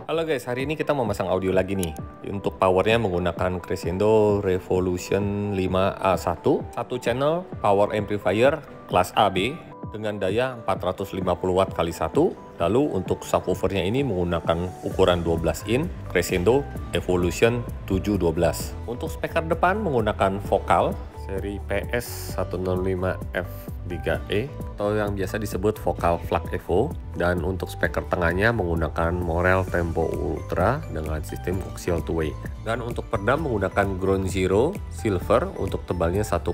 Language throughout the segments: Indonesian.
Halo guys, hari ini kita mau masang audio lagi nih. Untuk powernya menggunakan Crescendo Revolution 5A1, satu channel power amplifier kelas AB dengan daya 450 watt kali 1. Lalu untuk subwoofernya ini menggunakan ukuran 12 in Crescendo Evolution 712. Untuk speaker depan menggunakan vokal seri PS105F3E atau yang biasa disebut vokal Flux Evo, dan untuk speaker tengahnya menggunakan Morel Tempo Ultra dengan sistem coaxial two-way, dan untuk peredam menggunakan Ground Zero Silver untuk tebalnya 1,7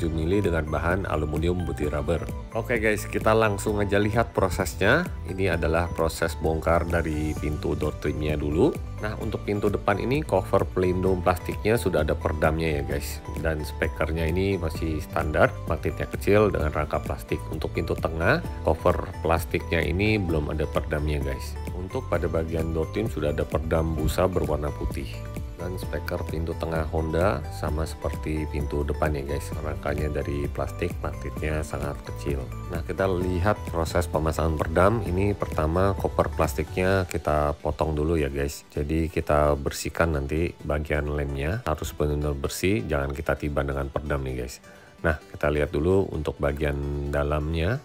mili dengan bahan aluminium butir rubber. Oke guys, kita langsung aja lihat prosesnya. Ini adalah proses bongkar dari pintu door trimnya dulu. Nah, untuk pintu depan ini cover pelindung plastiknya sudah ada peredamnya ya guys, dan speakernya ini masih standar, magnetnya kecil dengan rangka plastik. Untuk pintu tengah, cover plastiknya ini belum ada peredamnya guys. Untuk pada bagian door trim sudah ada peredam busa berwarna putih. Dan speaker pintu tengah Honda sama seperti pintu depan ya guys, rangkanya dari plastik, magnetnya sangat kecil. Nah, kita lihat proses pemasangan peredam. Ini pertama cover plastiknya kita potong dulu ya guys. Jadi kita bersihkan nanti bagian lemnya, harus benar-benar bersih, jangan kita tiban dengan peredam nih guys. Nah, kita lihat dulu untuk bagian dalamnya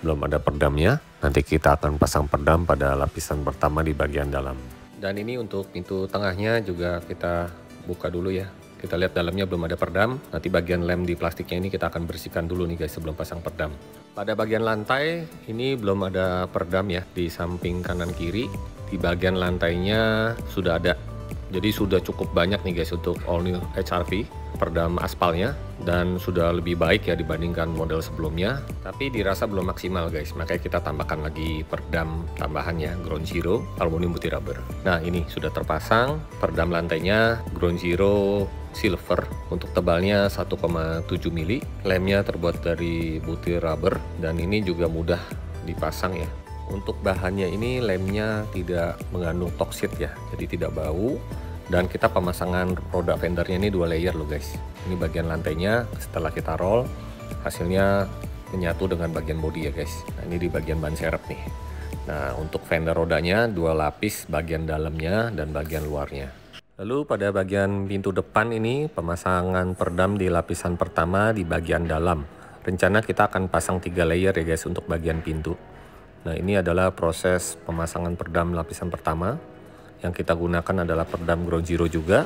belum ada peredamnya. Nanti kita akan pasang peredam pada lapisan pertama di bagian dalam. Dan ini untuk pintu tengahnya juga kita buka dulu ya. Kita lihat dalamnya belum ada peredam. Nanti bagian lem di plastiknya ini kita akan bersihkan dulu nih guys sebelum pasang peredam. Pada bagian lantai ini belum ada peredam ya, di samping kanan kiri. Di bagian lantainya sudah ada. Jadi sudah cukup banyak nih guys untuk all new HRV peredam aspalnya, dan sudah lebih baik ya dibandingkan model sebelumnya, tapi dirasa belum maksimal guys, makanya kita tambahkan lagi peredam tambahannya Ground Zero aluminium butir rubber. Nah, ini sudah terpasang peredam lantainya Ground Zero Silver untuk tebalnya 1,7 mili, lemnya terbuat dari butir rubber, dan ini juga mudah dipasang ya. Untuk bahannya ini lemnya tidak mengandung toksit ya, jadi tidak bau. Dan kita pemasangan roda fendernya ini 2 layer loh guys. Ini bagian lantainya, setelah kita roll hasilnya menyatu dengan bagian bodi ya guys. Nah, ini di bagian ban serep nih. Nah, untuk fender rodanya 2 lapis, bagian dalamnya dan bagian luarnya. Lalu pada bagian pintu depan ini pemasangan peredam di lapisan pertama di bagian dalam. Rencana kita akan pasang 3 layer ya guys untuk bagian pintu. Nah, ini adalah proses pemasangan peredam lapisan pertama. Yang kita gunakan adalah peredam Ground Zero juga.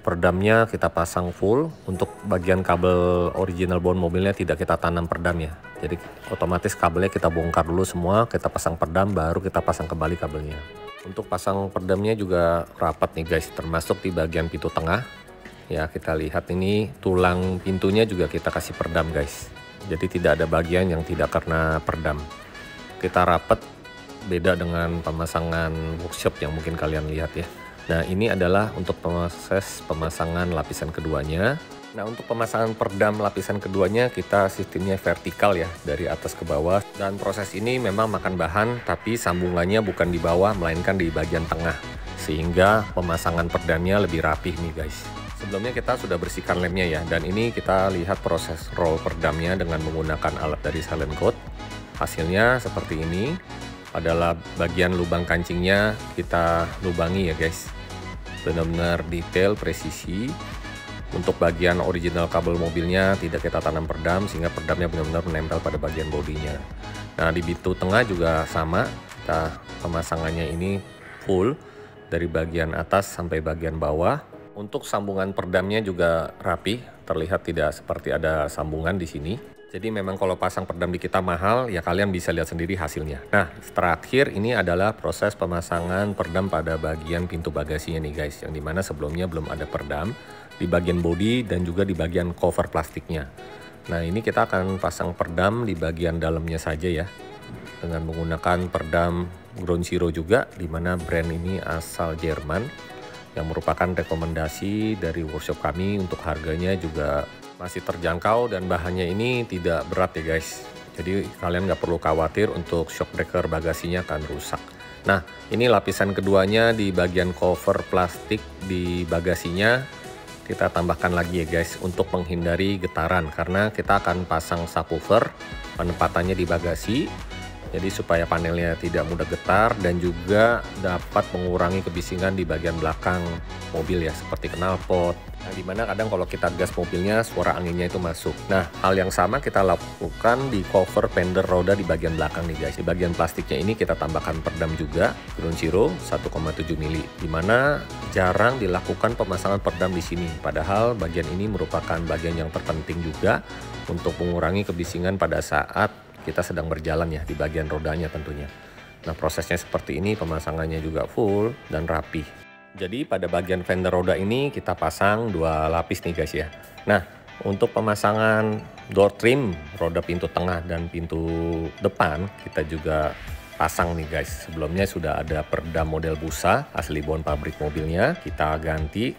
Peredamnya kita pasang full. Untuk bagian kabel original bawaan mobilnya tidak kita tanam peredam ya. Jadi otomatis kabelnya kita bongkar dulu semua, kita pasang peredam, baru kita pasang kembali kabelnya. Untuk pasang peredamnya juga rapat nih guys, termasuk di bagian pintu tengah. Ya, kita lihat ini tulang pintunya juga kita kasih peredam guys. Jadi tidak ada bagian yang tidak karena peredam. Kita rapat, beda dengan pemasangan workshop yang mungkin kalian lihat ya. Nah, ini adalah untuk proses pemasangan lapisan keduanya. Nah, untuk pemasangan peredam lapisan keduanya kita sistemnya vertikal ya, dari atas ke bawah. Dan proses ini memang makan bahan, tapi sambungannya bukan di bawah melainkan di bagian tengah, sehingga pemasangan peredamnya lebih rapih nih guys. Sebelumnya kita sudah bersihkan lemnya ya, dan ini kita lihat proses roll peredamnya dengan menggunakan alat dari Silent Code. Hasilnya seperti ini. Adalah bagian lubang kancingnya kita lubangi ya guys, benar-benar detail, presisi. Untuk bagian original kabel mobilnya tidak kita tanam peredam, sehingga peredamnya benar-benar menempel pada bagian bodinya. Nah, di pintu tengah juga sama, kita pemasangannya ini full dari bagian atas sampai bagian bawah. Untuk sambungan peredamnya juga rapi, terlihat tidak seperti ada sambungan di sini. Jadi memang kalau pasang peredam di kita mahal, ya kalian bisa lihat sendiri hasilnya. Nah, terakhir ini adalah proses pemasangan peredam pada bagian pintu bagasinya nih guys, yang dimana sebelumnya belum ada peredam di bagian bodi dan juga di bagian cover plastiknya. Nah, ini kita akan pasang peredam di bagian dalamnya saja ya, dengan menggunakan peredam Ground Zero juga, dimana brand ini asal Jerman, yang merupakan rekomendasi dari workshop kami. Untuk harganya juga masih terjangkau dan bahannya ini tidak berat ya guys. Jadi kalian nggak perlu khawatir untuk shock breaker bagasinya akan rusak. Nah, ini lapisan keduanya di bagian cover plastik di bagasinya kita tambahkan lagi ya guys, untuk menghindari getaran, karena kita akan pasang subwoofer penempatannya di bagasi. Jadi supaya panelnya tidak mudah getar dan juga dapat mengurangi kebisingan di bagian belakang mobil ya, seperti knalpot. Nah, dimana kadang kalau kita gas mobilnya suara anginnya itu masuk. Nah, hal yang sama kita lakukan di cover fender roda di bagian belakang nih guys. Di bagian plastiknya ini kita tambahkan peredam juga Ground Zero 1,7 mili. Dimana jarang dilakukan pemasangan peredam di sini. Padahal bagian ini merupakan bagian yang terpenting juga untuk mengurangi kebisingan pada saat kita sedang berjalan ya, di bagian rodanya tentunya. Nah, prosesnya seperti ini, pemasangannya juga full dan rapi. Jadi pada bagian fender roda ini kita pasang 2 lapis nih guys ya. Nah, untuk pemasangan door trim, roda pintu tengah dan pintu depan kita juga pasang nih guys. Sebelumnya sudah ada peredam model busa asli bawaan pabrik mobilnya. Kita ganti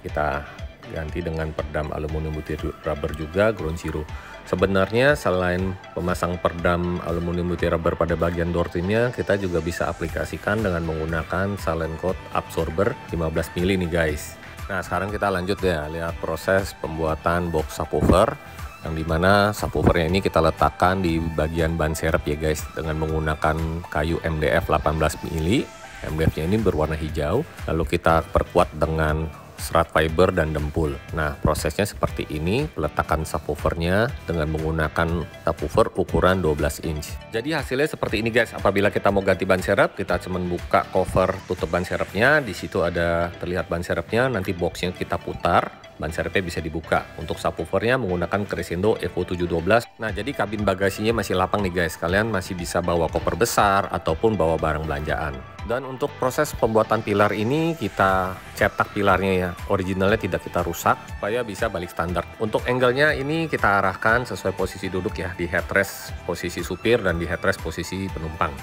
dengan peredam aluminium butir rubber juga Ground Zero. Sebenarnya selain pemasang peredam aluminium butir rubber pada bagian door trimnya, kita juga bisa aplikasikan dengan menggunakan silent coat absorber 15 mili nih guys. Nah, sekarang kita lanjut ya, lihat proses pembuatan box subwoofer, yang dimana subwoofernya ini kita letakkan di bagian ban serep ya guys, dengan menggunakan kayu MDF 18 mili. MDF-nya ini berwarna hijau, lalu kita perkuat dengan serat fiber dan dempul. Nah, prosesnya seperti ini, peletakan subwoofernya dengan menggunakan subwoofer ukuran 12 inch. Jadi hasilnya seperti ini guys. Apabila kita mau ganti ban serep, kita cuma buka cover tutup ban serepnya. Di situ ada terlihat ban serepnya. Nanti boxnya kita putar, ban serepnya bisa dibuka. Untuk subwoofernya menggunakan Crescendo Evo 712. Nah, jadi kabin bagasinya masih lapang nih guys. Kalian masih bisa bawa koper besar ataupun bawa barang belanjaan. Dan untuk proses pembuatan pilar ini kita cetak pilarnya ya, originalnya tidak kita rusak supaya bisa balik standar. Untuk angle-nya ini kita arahkan sesuai posisi duduk ya, di headrest posisi supir dan di headrest posisi penumpang.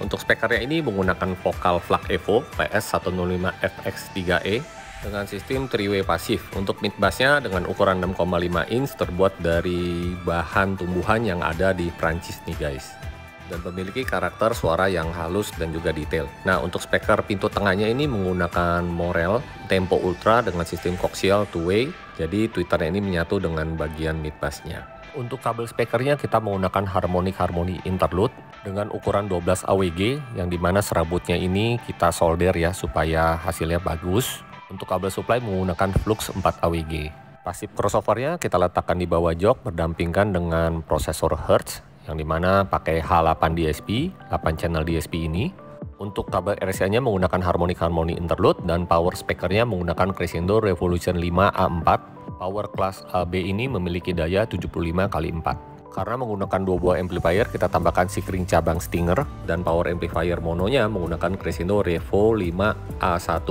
Untuk spekernya ini menggunakan Vocal Flux Evo PS105FX3E dengan sistem 3-way pasif. Untuk mid bassnya dengan ukuran 6,5 inch terbuat dari bahan tumbuhan yang ada di Prancis nih guys, dan memiliki karakter suara yang halus dan juga detail. Nah, untuk speaker pintu tengahnya ini menggunakan Morel Tempo Ultra dengan sistem coaxial 2-way, jadi tweeternya ini menyatu dengan bagian mid bassnya. Untuk kabel speakernya kita menggunakan Harmonic Harmony Interlude dengan ukuran 12 AWG, yang dimana serabutnya ini kita solder ya supaya hasilnya bagus. Untuk kabel supply menggunakan Flux 4 AWG. Pasif crossovernya kita letakkan di bawah jok berdampingan dengan prosesor Hertz, yang dimana pakai H8 DSP, 8 channel DSP ini. Untuk kabel RCA-nya menggunakan Harmonic Harmony Interlude dan power speakernya menggunakan Crescendo Revolution 5 A4. Power class AB ini memiliki daya 75x4. Karena menggunakan 2 buah amplifier, kita tambahkan sikring cabang Stinger, dan power amplifier mononya menggunakan Crescendo Revo 5 A1.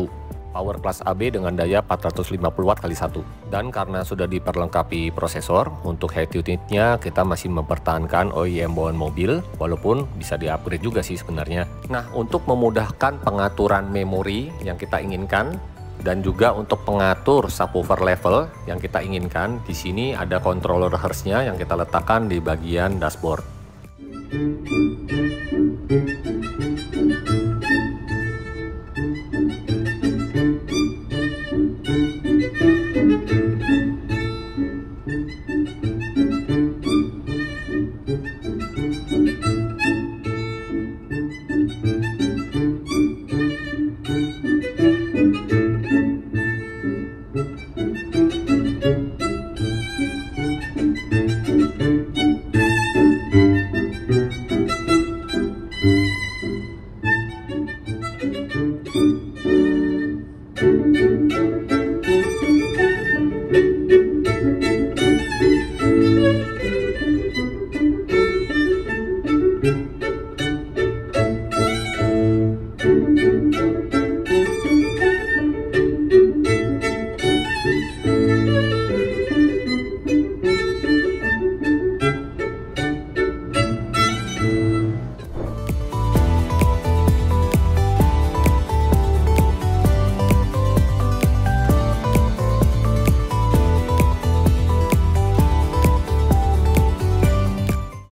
Power class AB dengan daya 450 watt x 1. Dan karena sudah diperlengkapi prosesor, untuk head unitnya kita masih mempertahankan OEM bawaan mobil, walaupun bisa di-upgrade juga sih sebenarnya. Nah, untuk memudahkan pengaturan memori yang kita inginkan dan juga untuk pengatur subwoofer level yang kita inginkan, di sini ada controller hertznya yang kita letakkan di bagian dashboard.